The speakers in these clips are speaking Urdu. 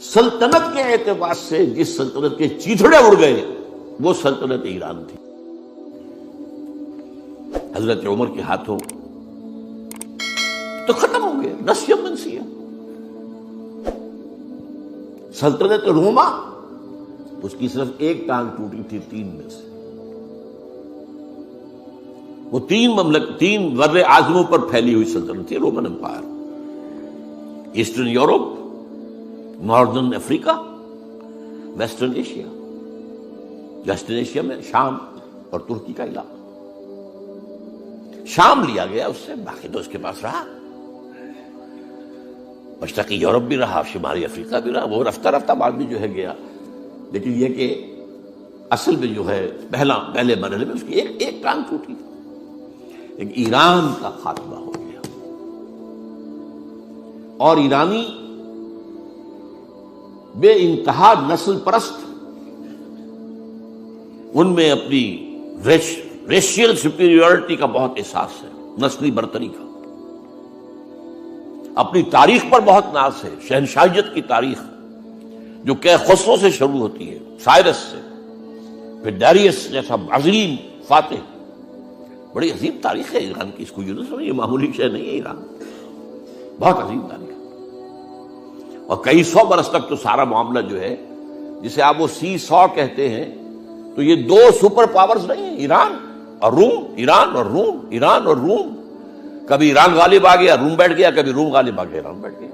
سلطنت کے اعتبار سے جس سلطنت کے چیتڑے اڑ گئے وہ سلطنت ایران تھی. حضرت عمر کے ہاتھوں تو ختم ہو گیا نسیہ منسیہ. سلطنت روما اس کی صرف ایک ٹانگ ٹوٹی تھی 3 میں سے. وہ 3 بر اعظموں پر پھیلی ہوئی سلطنت تھی Roman empire. Eastern Europe, northern Africa, western Asia. Western Asia میں شام اور ترکی کا علاقہ. شام لیا گیا اس سے، باقی تو اس کے پاس رہا. مشرقی یورپ بھی رہا، شمالی افریقہ بھی رہا. وہ رفتہ رفتہ بعد میں جو ہے گیا، لیکن یہ کہ اصل میں جو ہے پہلے مرحلے میں اس کی ایک ٹانگ ٹوٹی. ایک ایران کا خاتمہ ہو گیا. اور ایرانی بے انتہا نسل پرست، ان میں اپنی ریشیل سپیریورٹی کا بہت احساس ہے، نسلی برتری کا. اپنی تاریخ پر بہت ناز ہے. شہنشاہیت کی تاریخ جو کہ خسرو سے شروع ہوتی ہے، سائرس سے، پھر ڈیریس جیسا عظیم فاتح. بڑی عظیم تاریخ ہے ایران کی. اس کو یوں سمجھیں یہ معمولی شے نہیں ہے. ایران بہت عظیم تاریخ ہے. اور کئی 100 برس تک تو سارا معاملہ جو ہے، جسے آپ وہ سی100 کہتے ہیں، تو یہ 2 سپر پاورز نہیں ہیں، ایران اور روم. ایران اور روم، ایران اور روم. کبھی ایران غالب آ گیا روم بیٹھ گیا، کبھی روم غالب آ گیا ایران بیٹھ گیا.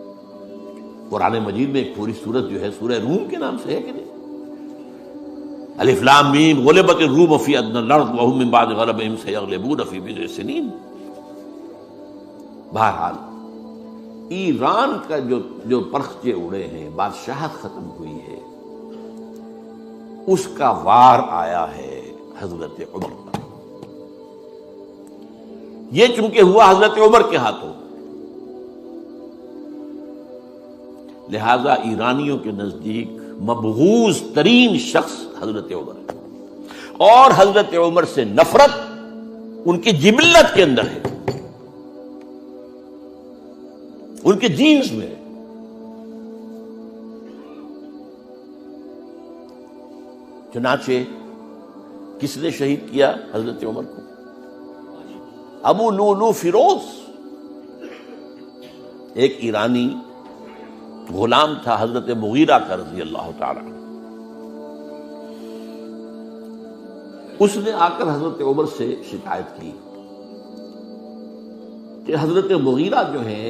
قرآن مجید میں ایک پوری سورت جو ہے سورہ روم کے نام سے ہے کہ نہیں؟ الف لام میم غلبت الروم فی ادنی الارض وهم من بعد غلبهم سیغلبون فی بضع سنین. بہرحال ایران کا جو پرخچے اڑے ہیں، بادشاہت ختم ہوئی ہے، اس کا وار آیا ہے حضرت عمر پر. یہ چونکہ ہوا حضرت عمر کے ہاتھوں، لہذا ایرانیوں کے نزدیک مبغوض ترین شخص حضرت عمر ہے. اور حضرت عمر سے نفرت ان کی جبلت کے اندر ہے، ان کے جینز میں ہے. چنانچہ کس نے شہید کیا حضرت عمر کو؟ ابو لولو فیروز، ایک ایرانی غلام تھا حضرت مغیرہ کا رضی اللہ تعالی. اس نے آ کر حضرت عمر سے شکایت کی کہ حضرت مغیرہ جو ہے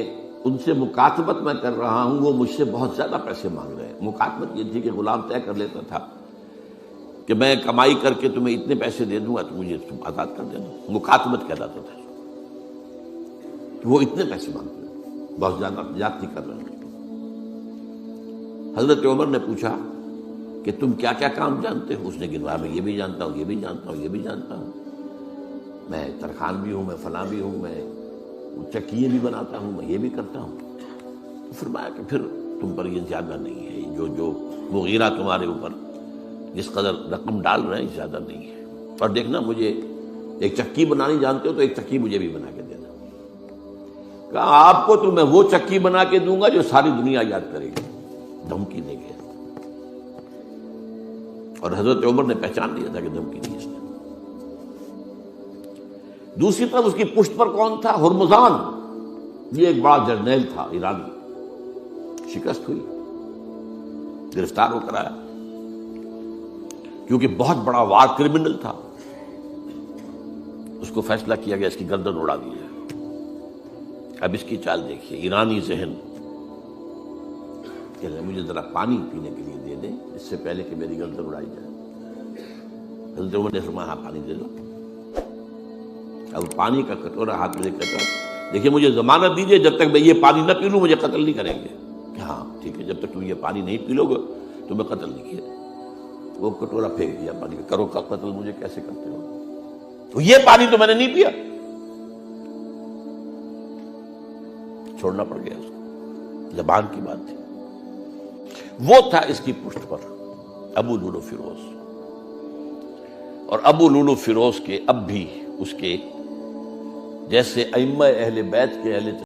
ان سے مکاتبت میں کر رہا ہوں، وہ مجھ سے بہت زیادہ پیسے مانگ رہے ہیں. مکاتبت یہ تھی کہ غلام طے کر لیتا تھا کہ میں کمائی کر کے تمہیں اتنے پیسے دے دوں گا تو مجھے تم آزاد کر دینا. مکاتبت کہلاتا تھا. وہ اتنے پیسے مانگتے ہیں، بہت زیادہ زیادتی کر رہے ہیں. حضرت عمر نے پوچھا کہ تم کیا کیا کام جانتے ہو؟ اس نے گنوایا، میں یہ بھی جانتا ہوں، یہ بھی جانتا ہوں، یہ بھی جانتا ہوں، میں ترخان بھی ہوں، میں فلاں بھی ہوں، میں چکیے بھی بناتا ہوں، میں یہ بھی کرتا ہوں. فرمایا کہ پھر تم پر یہ زیادہ نہیں ہے، جو مغیرہ تمہارے اوپر جس قدر رقم ڈال رہے ہیں زیادہ نہیں ہے. اور دیکھنا مجھے ایک چکی بنانی جانتے ہو تو ایک چکی مجھے بھی بنا کے دینا. کہا آپ کو تو میں وہ چکی بنا کے دوں گا جو ساری دنیا یاد کرے گی. دھمکی دے گیا. اور حضرت عمر نے پہچان لیا تھا کہ دھمکی دی اس نے. دوسری طرف اس کی پشت پر کون تھا؟ ہرمزان، یہ ایک بڑا جرنیل تھا ایرانی. شکست ہوئی، گرفتار ہو کر آیا، کیونکہ بہت بڑا وار کرمنل تھا. اس کو فیصلہ کیا گیا اس کی گردن اڑا دی جائے. اب اس کی چال دیکھیے، ایرانی ذہن کہ مجھے ذرا پانی پینے کے لیے دے دیں اس سے پہلے کہ میری گردن اڑائی جائے. حضرت عمر نے فرمایا ہاں پانی دے دو. اب پانی کا کٹورا ہاتھ میں لے کر کہا دیکھیے مجھے ضمانت دیجیے جب تک میں یہ پانی نہ پی لوں مجھے قتل نہیں کریں گے. کہ ہاں ٹھیک ہے، جب تک تم یہ پانی نہیں پی لو گے تو میں قتل نہیں کیا. وہ کٹورا پھینک دیا پانی کا. کرو کا قتل مجھے کیسے کرتے ہو؟ تو یہ پانی تو میں نے نہیں پیا. چھوڑنا پڑ گیا اس کو، زبان کی بات تھی. وہ تھا اس کی پشت پر ابو لولو فیروز. اور ابو لولو فیروز کے اب بھی اس کے جیسے ائمہ اہل بیت کے اہل